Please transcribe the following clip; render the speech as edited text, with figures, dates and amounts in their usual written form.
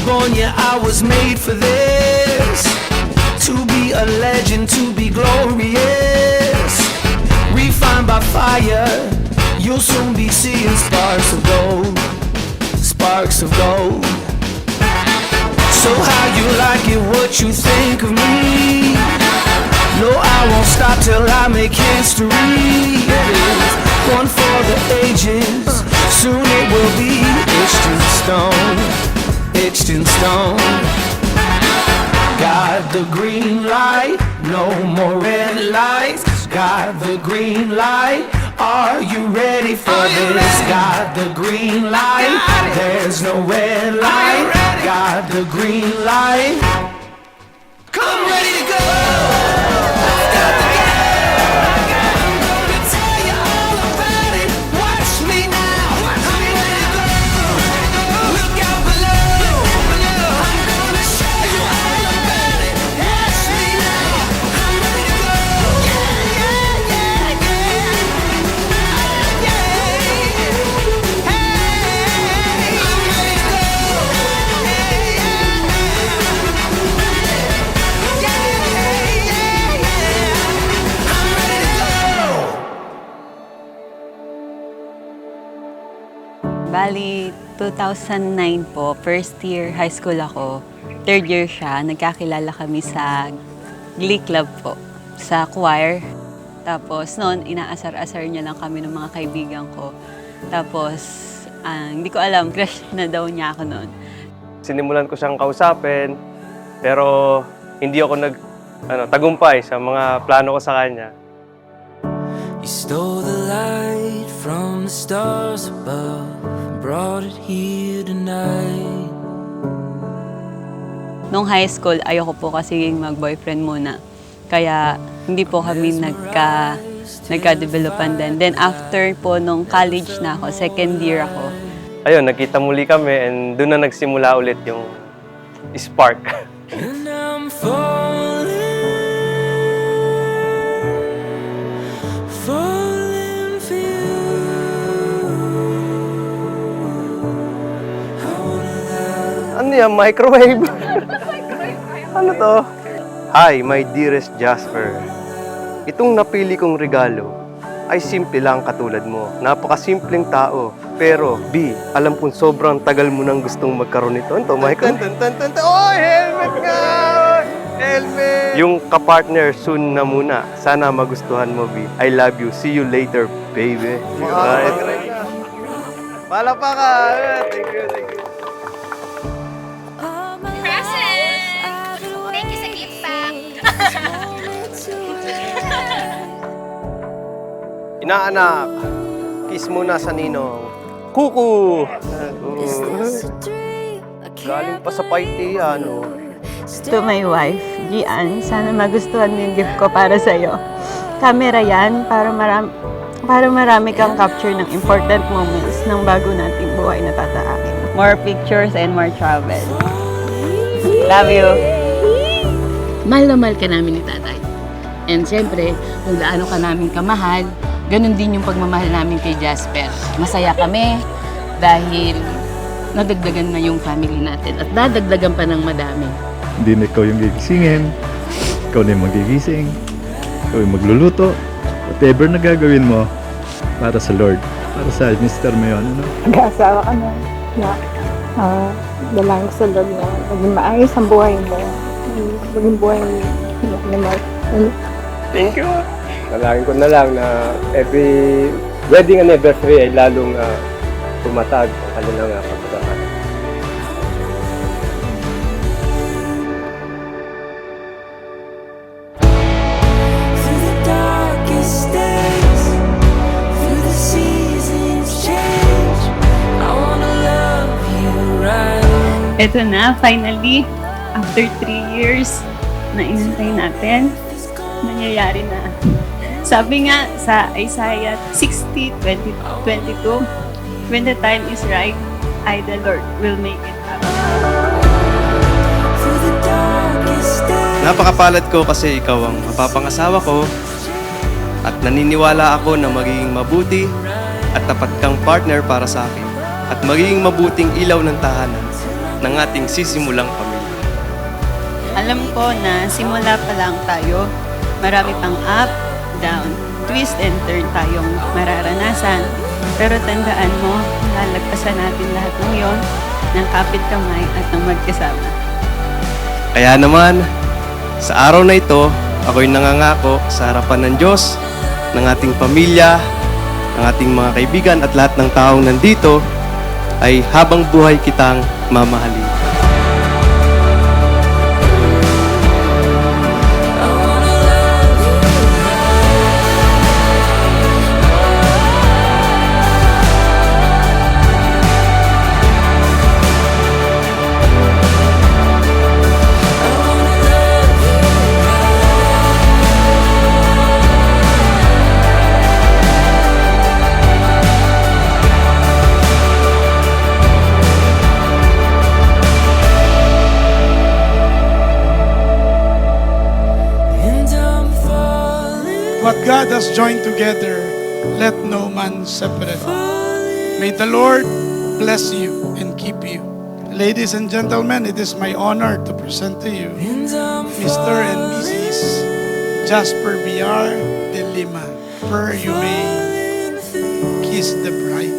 born, yeah, I was made for this. To be a legend, to be glorious. Refined by fire, you'll soon be seeing sparks of gold. Sparks of gold. So how you like it, what you think of me? No, I won't stop till I make history. One for the ages, soon it will be etched in stone. Etched in stone. Got the green light, no more red lights. Got the green light, are you ready for this? Got the green light, there's no red light. Got the green light, come ready to go. Got the I'm gonna tell you all about it. Watch me now, I'm ready to go. Look out below, I'm gonna show you all about it. Watch me now, I'm ready to go. Yeah, yeah, yeah, yeah. Yeah. Hey, I'm ready to go. Bali, 2009 po, first year high school ako. Third year siya, nagkakilala kami sa Glee Club po, sa choir. Tapos noon, inaasar-asar niya lang kami ng mga kaibigan ko. Tapos, hindi ko alam, crush na daw niya ako noon. Sinimulan ko siyang kausapin, pero hindi ako tagumpay sa mga plano ko sa kanya. You stole the light from the stars above and brought it here tonight. Nung high school, ayoko po kasi mag-boyfriend muna. Kaya hindi po kami nagka-developan din. Then after po nung college na ako, second year ako. Ayun, nagkita muli kami and doon na nagsimula ulit yung spark. And I'm falling for you. I wanna love. Ano yan? Microwave? Ano to? Hi, my dearest Jasper. Itong napili kong regalo ay simple lang katulad mo. Napakasimpleng tao. Pero, B, alam kong sobrang tagal mo nang gustong magkaroon nito. Ito, Michael. Oh, helmet nga! Helmet! Yung kapartner, soon na muna. Sana magustuhan mo, B. I love you. See you later, baby. Palapa ka! Thank you, thank you. Present! Thank you sa gift pack. Inaanak, kiss muna sa ninong. Kuku! Galing pa sa Paiti, ano? To my wife, Gian, sana magustuhan mo yung gift ko para sa'yo. Camera yan para marami kang capture ng important moments ng bago nating buhay na tataakin. More pictures and more travel. Love you! Mahal na mahal ka namin ni tatay. And siyempre, kung gaano ka namin kamahal, ganun din yung pagmamahal namin kay Jasper. Masaya kami dahil nadagdagan na yung family natin at dadagdagan pa ng madami. Hindi na ikaw yung gigisingin, ikaw na yung magigising, ikaw yung magluluto, whatever na gagawin mo para sa Lord, para sa mister mo yun, ano? Mag-aasawa ka na, dalangin sa Lord na maging maayos ang buhay mo, maging buhay mo naman. Thank you. Nalangin ko na lang na every wedding anniversary ay lalong tumatag ang kanilang pagmamahal. Through the darkest days, through the seasons change, I wanna love you right. Ito na, finally, after 3 years na inantay natin, nangyayari na. Sabi nga sa Isaiah 60:22, when the time is right, I, the Lord, will make it happen. Through the darkest days, Napakapalad ko kasi ikaw ang mapapangasawa ko at naniniwala ako na magiging mabuti at tapat kang partner para sa akin at magiging mabuting ilaw ng tahanan. ng ating sisimulang pamilya. Alam ko na simula pa lang tayo, marami pang up, down, twist and turn tayong mararanasan. Pero tandaan mo, lalagpasan natin lahat ng yon ng kapit kamay at ng magkasama. Kaya naman, sa araw na ito, ako'y nangangako sa harapan ng Diyos, ng ating pamilya, ng ating mga kaibigan at lahat ng taong nandito, ay habang buhay kitang mamahalin. What God has joined together, let no man separate. May the Lord bless you and keep you. Ladies and gentlemen, it is my honor to present to you Mr. and Mrs. Jasper Villar de Lima. Per you may kiss the bride.